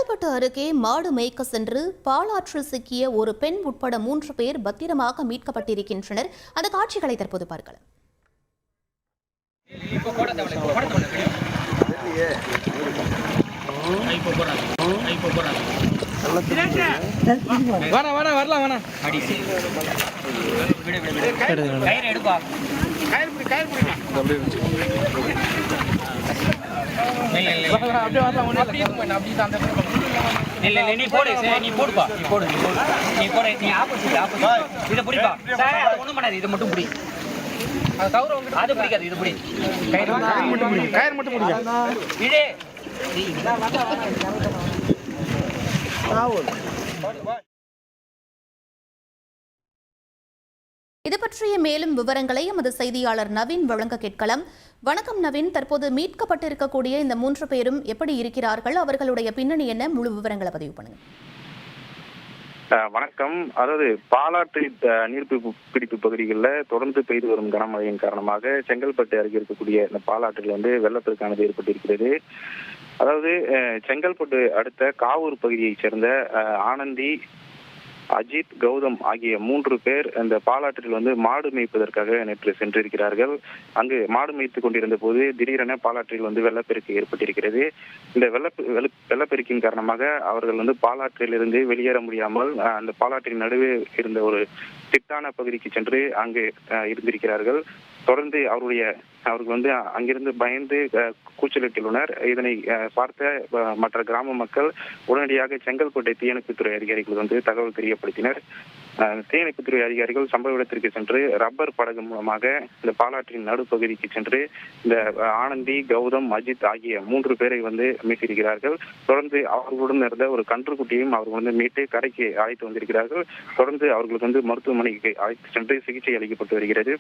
செங்கல்பட்டு அருகே மாடு மேய்க்க சென்று பாலாற்றில் சிக்கிய ஒரு பெண் உட்பட 3 பேர் பத்திரமாக மீட்கப்பட்டிருக்கின்றனர். அந்த காட்சிகளை தற்போது பார்க்கலாம். நீ போடு நீ போடுப்பா நீ போடு நீ போடு நீ ஆப்போசிட் இதை பிடிப்பா ஒன்றும் பண்ணாது. இது மட்டும் பிடி, அது பிடிக்காது. இது பிடி, கயிறு மட்டும் பிடிக்காது. இதே இது பற்றிய மேலும் விவரங்களை எமது செய்தியாளர் நவீன் வழங்க கேட்கலாம். வணக்கம் நவீன், தற்போது மீட்கப்பட்டிருக்கக்கூடிய இந்த 3 பேரும் எப்படி இருக்கிறார்கள்? அவர்களுடைய பின்னணி என்ன? முழு விவரங்களை பதிவு பண்ணுங்க. வணக்கம். அதாவது பாலாற்று நீர்பிடிப்பு பகுதிகளில் தொடர்ந்து பெய்து வரும் கனமழையின் காரணமாக செங்கல்பட்டு அருகே இருக்கக்கூடிய இந்த பாலாற்றில் வெள்ளப்பெருக்கானது ஏற்பட்டிருக்கிறது. அதாவது செங்கல்பட்டு அடுத்த காவூர் பகுதியைச் சேர்ந்த ஆனந்தி, அஜித், கௌதம் ஆகிய 3 பேர் இந்த பாலாற்றில் மாடு மேய்ப்பதற்காக நேற்று சென்றிருக்கிறார்கள். அங்கு மாடு மேய்த்து கொண்டிருந்த போது திடீரென பாலாற்றில் வெள்ளப்பெருக்கு ஏற்பட்டிருக்கிறது. இந்த வெள்ளப்பெருக்கின் காரணமாக அவர்கள் பாலாற்றிலிருந்து வெளியேற முடியாமல் அந்த பாலாற்றின் நடுவே இருந்த ஒரு திட்டான பகுதிக்கு சென்று அங்கு இருந்திருக்கிறார்கள். தொடர்ந்து அவர்கள் அங்கிருந்து பயந்து கூச்சலிட்டுள்ளனர். இதனை பார்த்த மற்ற கிராம மக்கள் உடனடியாக செங்கல்பட்டு தீயணைப்புத்துறை அதிகாரிகள் தகவல் தெரியப்படுத்தினர். தீயணைப்புத்துறை அதிகாரிகள் சம்பவ இடத்திற்கு சென்று ரப்பர் படகு மூலமாக இந்த பாலாற்றின் நடுப்பகுதிக்கு சென்று இந்த ஆனந்தி, கௌதம், அஜித் ஆகிய 3 பேரை மீட்டிருக்கிறார்கள். தொடர்ந்து அவர்களுடன் இருந்த ஒரு கன்றுக்குட்டியையும் அவர்கள் மீட்டு கரைக்கு அழைத்து வந்திருக்கிறார்கள். தொடர்ந்து அவர்களுக்கு மருத்துவமனைக்கு அழைத்து சென்று சிகிச்சை அளிக்கப்பட்டு வருகிறது.